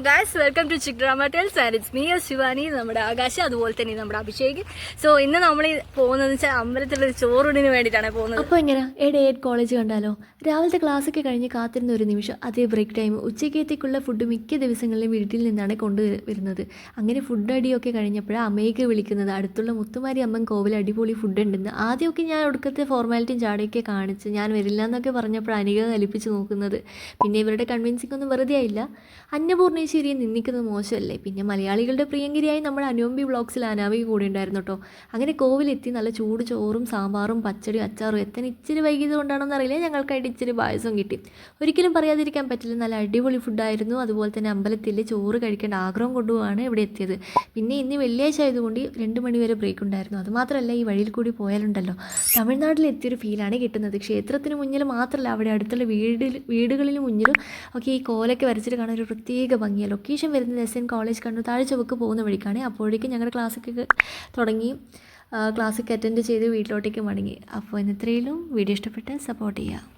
Guys, welcome to chic drama tales and it's me Shivani. നമ്മുടെ ആകാശ്, അതുപോലെ തന്നെ നമ്മുടെ അഭിഷേക്. സോ ഇന്ന് നമ്മൾ പോകുന്നതെന്ന് വെച്ചാൽ അമ്പലത്തിലൊരു ചോറൂണിന് വേണ്ടിയിട്ടാണ് പോകുന്നത്. അപ്പോൾ എങ്ങനെ എയ്ഡ് കോളേജ് കണ്ടാലോ? രാവിലത്തെ ക്ലാസ്സൊക്കെ കഴിഞ്ഞ് കാത്തിരുന്ന ഒരു നിമിഷം, അതേ ബ്രേക്ക് ടൈം. ഉച്ചക്കത്തേക്കുള്ള ഫുഡ് മിക്ക ദിവസങ്ങളിലും വീട്ടിൽ നിന്നാണ് കൊണ്ടുവരുന്നത്. അങ്ങനെ ഫുഡ് അടിയൊക്കെ കഴിഞ്ഞപ്പോഴാണ് അമ്മയ്ക്ക് വിളിക്കുന്നത്. അടുത്തുള്ള മുത്തുമാരി അമ്മൻ കോവിൽ അടിപൊളി ഫുഡ് ഉണ്ടെന്ന്. ആദ്യമൊക്കെ ഞാൻ ഒടുക്കത്തെ ഫോർമാലിറ്റിയും ചാടയൊക്കെ കാണിച്ച് ഞാൻ വരില്ല എന്നൊക്കെ പറഞ്ഞപ്പോൾ അനിക കലിപ്പിച്ച് നോക്കുന്നത്. പിന്നെ ഇവരുടെ കൺവിൻസിംഗ് ഒന്നും വെറുതെ ആയില്ല. അന്നപൂർണേശ്വരിയെ നിന്ദിക്കുന്നത് മോശമല്ലേ? പിന്നെ മലയാളികളുടെ പ്രിയങ്കരിയായി നമ്മുടെ അനുപമ്പി വ്ളോഗ്സിൽ അനാമിക കൂടെ ഉണ്ടായിരുന്നു കേട്ടോ. അങ്ങനെ കോവിലെത്തി നല്ല ചൂട് ചോറും സാമ്പാറും പച്ചടിയും അച്ചാറും എത്താൻ ഇച്ചിരി വൈകിയത് കൊണ്ടാണെന്ന് അറിയില്ല, ഞങ്ങൾക്കായിട്ട് ഇച്ചിരി പായസവും കിട്ടി. ഒരിക്കലും പറയാതിരിക്കാൻ പറ്റില്ല, നല്ല അടിപൊളി ഫുഡായിരുന്നു. അതുപോലെ തന്നെ അമ്പലത്തിൽ ചോറ് കഴിക്കേണ്ട ആഗ്രഹം കൊണ്ടുപോവാണ് ഇവിടെ എത്തിയത്. പിന്നെ ഇന്ന് വെള്ളിയാഴ്ച ആയതുകൊണ്ട് 2 മണി വരെ ബ്രേക്ക് ഉണ്ടായിരുന്നു. അതുമാത്രമല്ല, ഈ വഴിയിൽ കൂടി പോയാലുണ്ടല്ലോ തമിഴ്നാട്ടിലെത്തിയൊരു ഫീലാണ് കിട്ടുന്നത്. ക്ഷേത്രത്തിന് മുന്നിൽ മാത്രമല്ല, അവിടെ അടുത്തുള്ള വീടുകളിൽ മുന്നിലും ഒക്കെ ഈ കോലൊക്കെ വരച്ചിട്ട് കാണാൻ ഒരു പ്രത്യേക ഭംഗിയാണ്. ലൊക്കേഷൻ വരുന്നത് SN കോളേജ് കണ്ണൂർ താഴ്ചവക്ക് പോകുന്ന വഴിക്കാണ്. അപ്പോഴേക്കും ഞങ്ങളുടെ ക്ലാസ്സൊക്കെ തുടങ്ങി. ക്ലാസ്സൊക്കെ അറ്റൻഡ് ചെയ്ത് വീട്ടിലോട്ടേക്ക് മടങ്ങി. അപ്പോൾ ഇന്നത്രയിലും വീഡിയോ ഇഷ്ടപ്പെട്ടാൽ സപ്പോർട്ട് ചെയ്യുക.